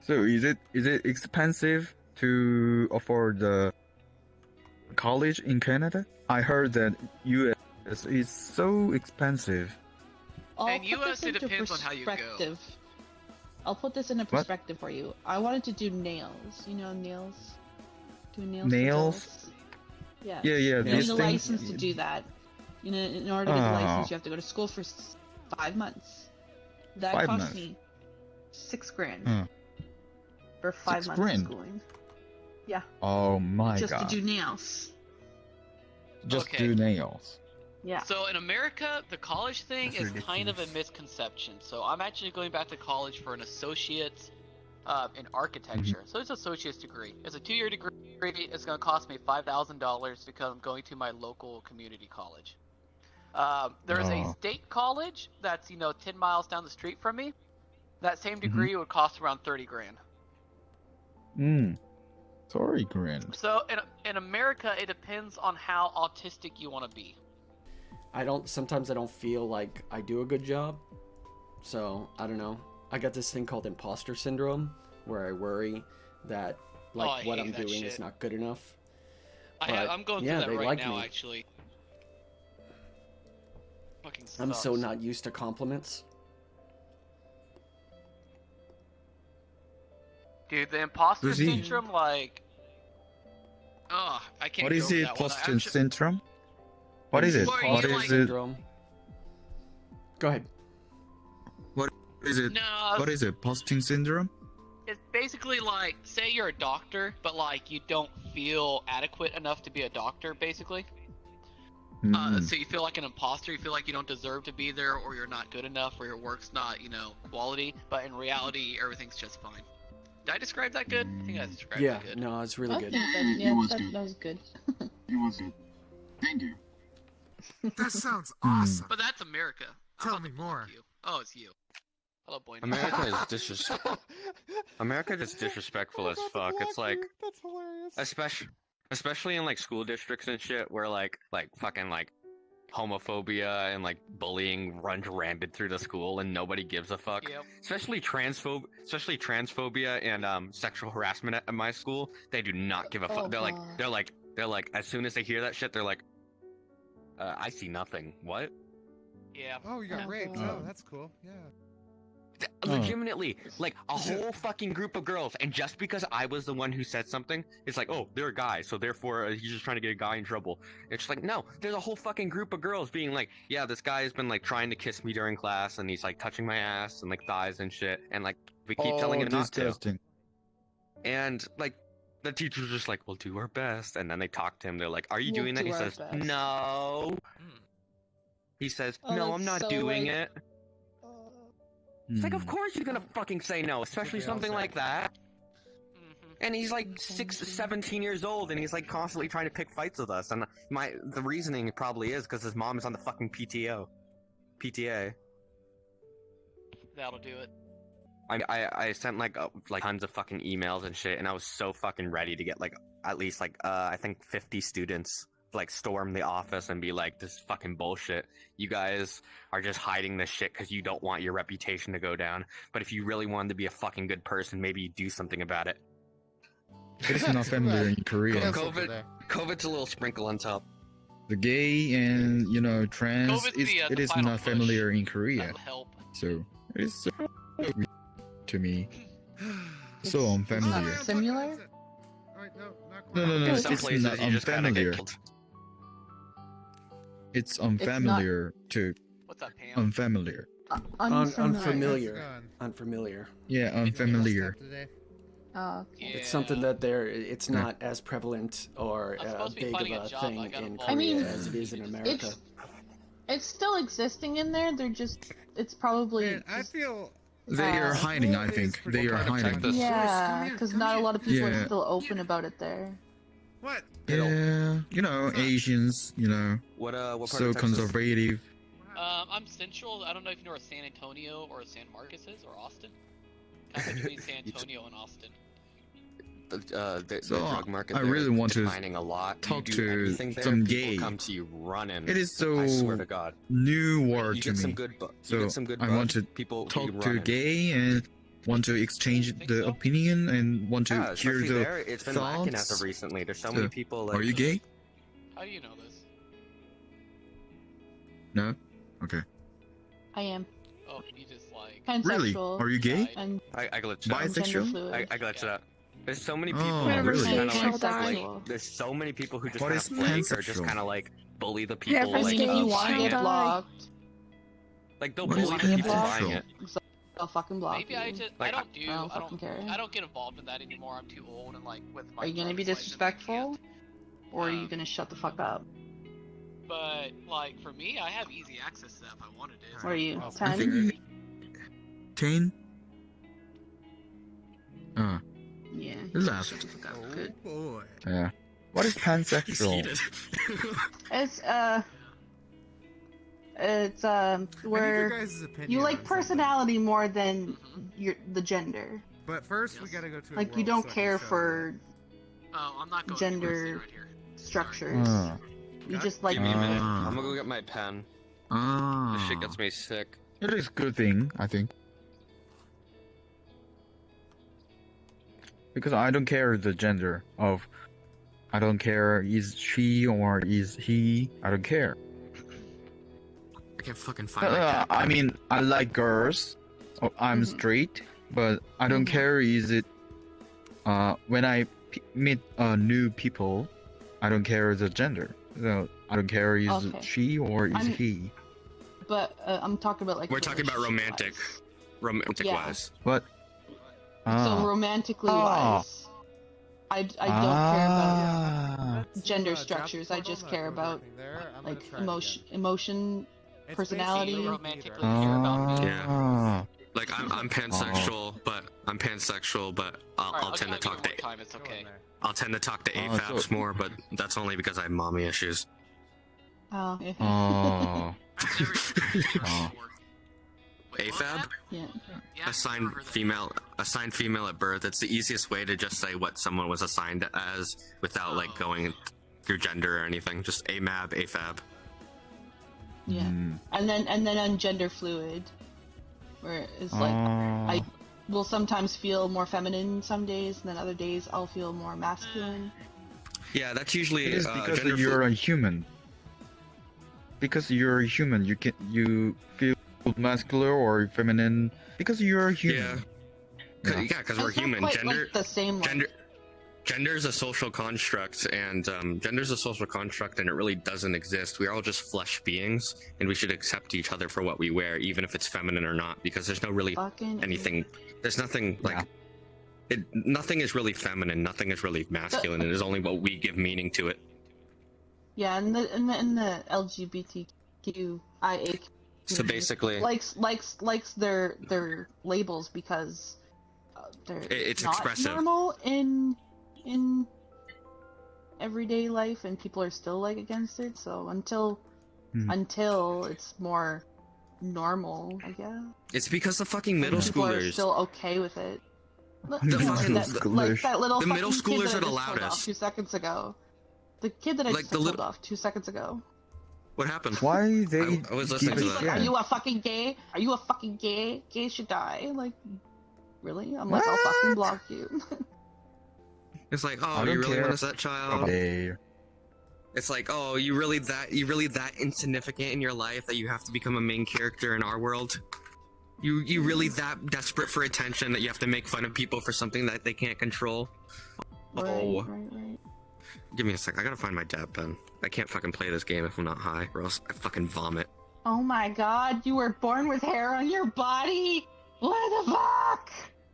So is it expensive to afford the college in Canada? I heard that US is so expensive. In US, it depends on how you go. I'll put this into perspective for you. I wanted to do nails. You know nails? Do nails? Nails? Yeah. Yeah. You need These a things. license to do that. You know, in order to get the license, you have to go to school for 5 months. That 5 cost months. me $6,000 for 5 months $6,000? of schooling. Yeah. Oh my Just god. to do nails. Just Okay. do nails. Yeah. So in America, the college thing That's is kind of a ridiculous. misconception. So I'm actually going back to college for an associate's in architecture. So it's an associate's degree. It's a 2-year degree. It's going to cost me $5,000 because I'm going to my local community college. There's a state college that's 10 miles down the street from me. That same degree would cost around $30,000. Sorry, grand. So in America, it depends on how autistic you want to be. Sometimes I don't feel like I do a good job. So, I don't know. I got this thing called imposter syndrome where I worry that I what hate I'm that doing shit. is not good enough. I'm going through yeah, that they right like now, me. actually. Fucking I'm so sucks. not used to compliments. Dude, the imposter Does he- syndrome, like... Oh, I can't What go is over it? that one. Imposter Actually- syndrome? What is it? Where What you, is like- it? Syndrome. Go ahead. What is it? No, What is it? Posting syndrome? it's basically like, say you're a doctor, but like you don't feel adequate enough to be a doctor, basically. So you feel like an imposter, you feel like you don't deserve to be there, or you're not good enough, or your work's not, quality, but in reality, everything's just fine. Did I describe that good? I think I described Yeah, that good. no, it's really I good. think that was good. It was good. Thank you. That sounds awesome. But that's America. I'm Tell about me to more. block you. Oh, it's you. Hello, Bueno. America is America is disrespectful as fuck. It's like, That's hilarious. especially in like school districts and shit, where like fucking like homophobia and like bullying runs rampant through the school and nobody gives a fuck. Yep. Especially transphobia and sexual harassment at my school. They do not give a fuck. Oh, They're like as soon as they hear that shit, they're like, I see nothing. What? Yeah. Oh, you got Oh, raped. God. Oh, that's cool. Yeah. Legitimately, like a whole fucking group of girls, and just because I was the one who said something, it's like, oh, they're a guy, so therefore he's just trying to get a guy in trouble. It's like, no, there's a whole fucking group of girls being like, yeah, this guy has been like trying to kiss me during class, and he's like touching my ass and like thighs and shit, and like we keep telling him not to. disgusting. And like the teacher's just like, we'll do our best, and then they talk to him. They're like, are you We'll doing that? do He our says, best. no. He says, Oh, no, that's I'm not so, doing like- it. It's like, of course you're gonna fucking say no, especially they all something say. like that. Mm-hmm. And he's like 17 years old, and he's like constantly trying to pick fights with us. And the reasoning probably is because his mom is on the fucking PTA. That'll do it. I sent like tons of fucking emails and shit, and I was so fucking ready to get like at least like I think 50 students like storm the office and be like, this is fucking bullshit. You guys are just hiding this shit because you don't want your reputation to go down. But if you really wanted to be a fucking good person, maybe you do something about it. It's not familiar in Korea. Cancel today. COVID's a little sprinkle on top. The gay and trans, COVID's it the is final not push. familiar in Korea. That'll help. So it's so weird to me. So It's unfamiliar. not similar? Alright, no, not No, no, no, quite. Some it's places not you just kind of unfamiliar. get killed. It's unfamiliar to What's up, Pam? unfamiliar. Unfamiliar. Gone. Unfamiliar. Yeah, Maybe I'll unfamiliar. stop today. Oh, okay. Yeah. It's something that it's not as prevalent or I'm supposed to be big of finding a a job, I thing got in involved. I mean, Korea as it is in America. It's still existing in there. It's probably Man, I feel. They are hiding, I School think. is for They are part of hiding. Texas. yeah, Come here, because come not a here. lot of people Yeah. are still open about it there. What? Yeah, Asians, What part so of Texas? conservative. I'm central. I don't know if you know where San Antonio or San Marcos is, or Austin. Kind of between San Antonio and Austin. The So, drug market I there really is want to declining a lot. talk You do to anything there, some people gay. come to you running. It is so I swear to God. new word You to get some me. good, So, you get some good I bud, want to people Talk be to running. gay and want to exchange Think the so? opinion and want to Yeah, hear especially the there, it's been lacking as thoughts. of recently. There's so many people like. Are you gay? How do you know this? No. Okay. I am Oh, you just like. Really? pansexual Are you gay? Right. and I glitched out. gender Bisexual? fluid. I glitched out. There's so many Oh, people who really? just kind of Pansexual. like. Pansexual. There's so many people who just What kind of is flake or just pansexual? kind of like bully the Yeah, people. if I I Like, mean, if you Oh, want to shit. get blocked, like they'll What is bully the people pansexual? buying it. I'll fucking block Maybe you. I just Like, I don't do I don't I fucking don't care. I don't get involved in that anymore. I'm too old and like with my. Are you gonna be driver's license, I disrespectful, can't. or are you gonna shut the fuck up? But like for me, I have easy access to that if I wanted to. What are you, Oh, 10? I think you 10. Yeah. Left. Shut the fuck up. Oh Good. boy. Yeah. What is pansexual? It's it's I need your where guys' opinion you on like something. personality more than Mhm. the gender. But first, we Yes. gotta go to. A Like you world don't so I can care show for Oh, I'm not going Gender anywhere, stay right here. structures. You God just like Give me a minute. Ah. I'm gonna go get my pen. Ah. This shit gets me sick. It is good thing, I think. Because I don't care the gender of. I don't care is she or is he. I don't care. I can't fucking find my pen. I mean, I like girls. I'm Mhm. straight, but I don't Mhm. care. Is it? When I meet new people, I don't care the gender. So I don't care is Okay. it she or is I'm- he. But I'm talking about like. We're talking about romantic. relationship-wise. Romantic Yeah. wise. But So romantically Ah. wise, I don't care about Ah. Let's gender do, drop structures, the I portal, just not care doing about, anything there. I'm gonna like try it emotion. again. personality. It's You basically romantically neither. care about me. Yeah. Like I'm pansexual, but I'll Alright, I'll tend to give you talk one to more time. It's Go in okay. there. I'll tend to talk to Oh, AFABs so- more, but that's only because I have mommy issues. Oh, yeah. Oh. Oh. AFAB? Yeah. Assigned female at birth. It's the easiest way to just say what someone was assigned as without like going through gender or anything. Just AFAB. Yeah. Mm. And then on gender fluid, where it's like Ah. I will sometimes feel more feminine some days, and then other days I'll feel more masculine. Yeah, that's usually It is because gender you're a human. Because you're a human, you feel masculine or feminine because you're a human. Yeah, because we're It's not human. quite, Gender, like, the same. gender is a social construct, and gender is a social construct, and it really doesn't exist. We're all just flesh beings, and we should accept each other for what we wear, even if it's feminine or not, because there's no really Fucking anything. There's nothing like. Nothing is really feminine. Nothing is really masculine. It is only what we give meaning to it. Yeah, and the LGBTQIA So basically, likes their labels because they're It's not expressive. normal in everyday life, and people are still like against it. So until it's more normal, I guess. it's because the fucking middle people are schoolers. still okay with it. The fucking like schoolers. that little The fucking middle kid schoolers that are I the just told off loudest. 2 seconds ago. The kid that I Like just the told lit- off 2 seconds ago. What happened? Why they I was listening give to a that. He's like, shit? "Are you a fucking gay? Are you a fucking gay? Gay should die." Like, really? I'm like, I'll fucking What? block you. It's like, I oh, don't you really care. want to set child? Okay. It's like, oh, you really that insignificant in your life that you have to become a main character in our world? You really that desperate for attention that you have to make fun of people for something that they can't control? Oh. Right. Give me a sec. I gotta find my dab pen. I can't fucking play this game if I'm not high, or else I fucking vomit. Oh my god, you were born with hair on your body? What the fuck?